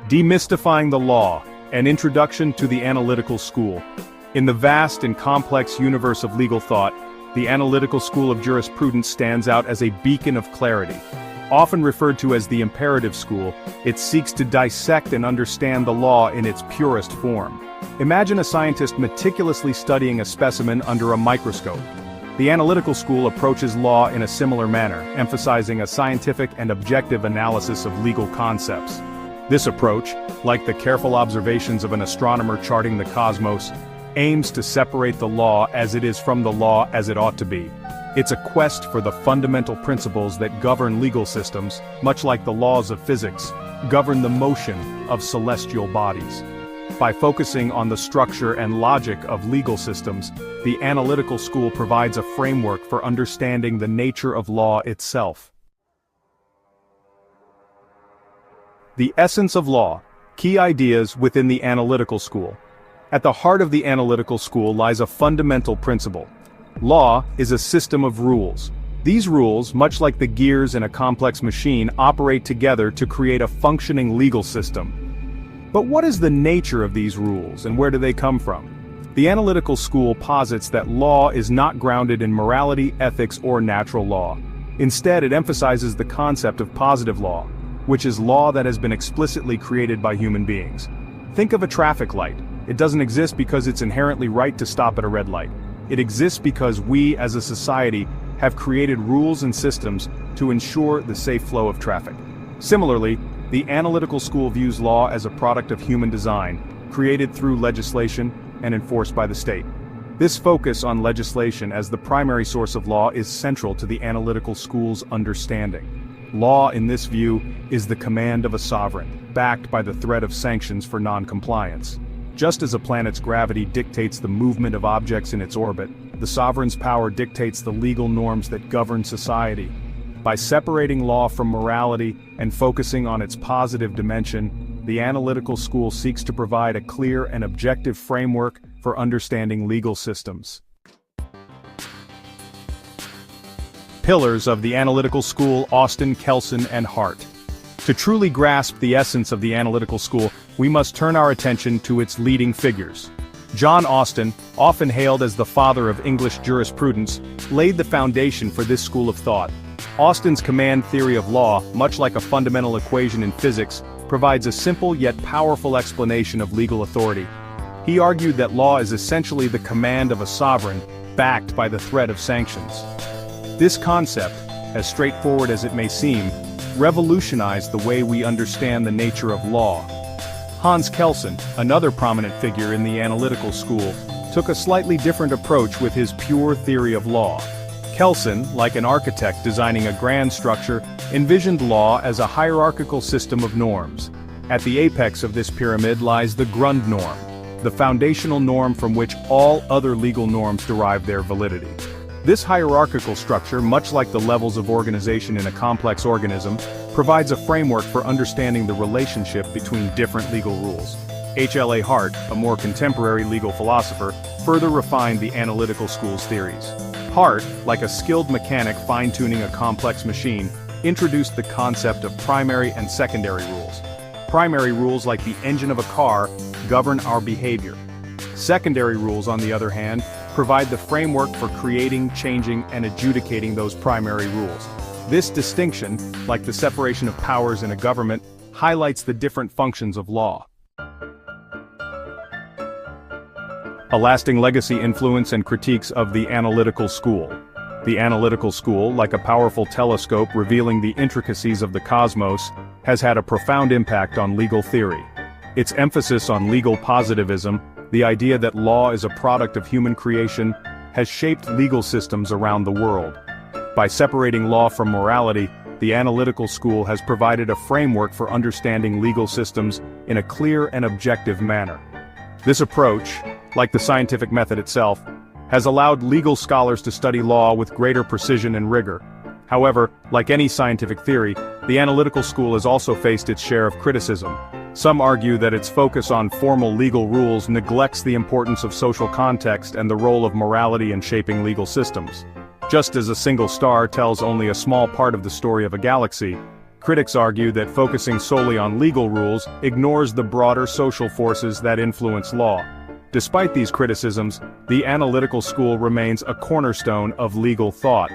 Demystifying the Law, an introduction to the analytical school. In the vast and complex universe of legal thought, the analytical school of jurisprudence stands out as a beacon of clarity. Often referred to as the imperative school, it seeks to dissect and understand the law in its purest form. Imagine a scientist meticulously studying a specimen under a microscope. The analytical school approaches law in a similar manner, emphasizing a scientific and objective analysis of legal concepts. This approach, like the careful observations of an astronomer charting the cosmos, aims to separate the law as it is from the law as it ought to be. It's a quest for the fundamental principles that govern legal systems, much like the laws of physics, govern the motion of celestial bodies. By focusing on the structure and logic of legal systems, the analytical school provides a framework for understanding the nature of law itself. The essence of law, key ideas within the analytical school. At the heart of the analytical school lies a fundamental principle. Law is a system of rules. These rules, much like the gears in a complex machine, operate together to create a functioning legal system. But what is the nature of these rules, and where do they come from? The analytical school posits that law is not grounded in morality, ethics, or natural law. Instead, it emphasizes the concept of positive law, which is law that has been explicitly created by human beings. Think of a traffic light. It doesn't exist because it's inherently right to stop at a red light. It exists because we, as a society, have created rules and systems to ensure the safe flow of traffic. Similarly, the analytical school views law as a product of human design, created through legislation and enforced by the state. This focus on legislation as the primary source of law is central to the analytical school's understanding. Law, in this view, is the command of a sovereign, backed by the threat of sanctions for non-compliance. Just as a planet's gravity dictates the movement of objects in its orbit, the sovereign's power dictates the legal norms that govern society. By separating law from morality and focusing on its positive dimension, the analytical school seeks to provide a clear and objective framework for understanding legal systems. Pillars of the analytical school: Austin, Kelson, and Hart. To truly grasp the essence of the analytical school, we must turn our attention to its leading figures. John Austin, often hailed as the father of English jurisprudence, laid the foundation for this school of thought. Austin's command theory of law, much like a fundamental equation in physics, provides a simple yet powerful explanation of legal authority. He argued that law is essentially the command of a sovereign, backed by the threat of sanctions. This concept, as straightforward as it may seem, revolutionized the way we understand the nature of law. Hans Kelsen, another prominent figure in the analytical school, took a slightly different approach with his pure theory of law. Kelsen, like an architect designing a grand structure, envisioned law as a hierarchical system of norms. At the apex of this pyramid lies the Grundnorm, the foundational norm from which all other legal norms derive their validity. This hierarchical structure, much like the levels of organization in a complex organism, provides a framework for understanding the relationship between different legal rules. H.L.A. Hart, a more contemporary legal philosopher, further refined the analytical school's theories. Hart, like a skilled mechanic fine-tuning a complex machine, introduced the concept of primary and secondary rules. Primary rules, like the engine of a car, govern our behavior. Secondary rules, on the other hand, provide the framework for creating, changing, and adjudicating those primary rules. This distinction, like the separation of powers in a government, highlights the different functions of law. A lasting legacy: influence and critiques of the analytical school. The analytical school, like a powerful telescope revealing the intricacies of the cosmos, has had a profound impact on legal theory. Its emphasis on legal positivism, the idea that law is a product of human creation, has shaped legal systems around the world. By separating law from morality, the analytical school has provided a framework for understanding legal systems in a clear and objective manner. This approach, like the scientific method itself, has allowed legal scholars to study law with greater precision and rigor. However, like any scientific theory, the analytical school has also faced its share of criticism. Some argue that its focus on formal legal rules neglects the importance of social context and the role of morality in shaping legal systems. Just as a single star tells only a small part of the story of a galaxy, Critics argue that focusing solely on legal rules ignores the broader social forces that influence law. Despite these criticisms, the analytical school remains a cornerstone of legal thought.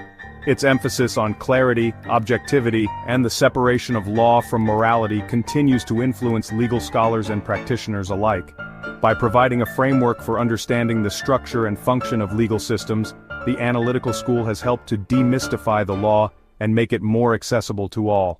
Its emphasis on clarity, objectivity, and the separation of law from morality continues to influence legal scholars and practitioners alike. By providing a framework for understanding the structure and function of legal systems, the analytical school has helped to demystify the law and make it more accessible to all.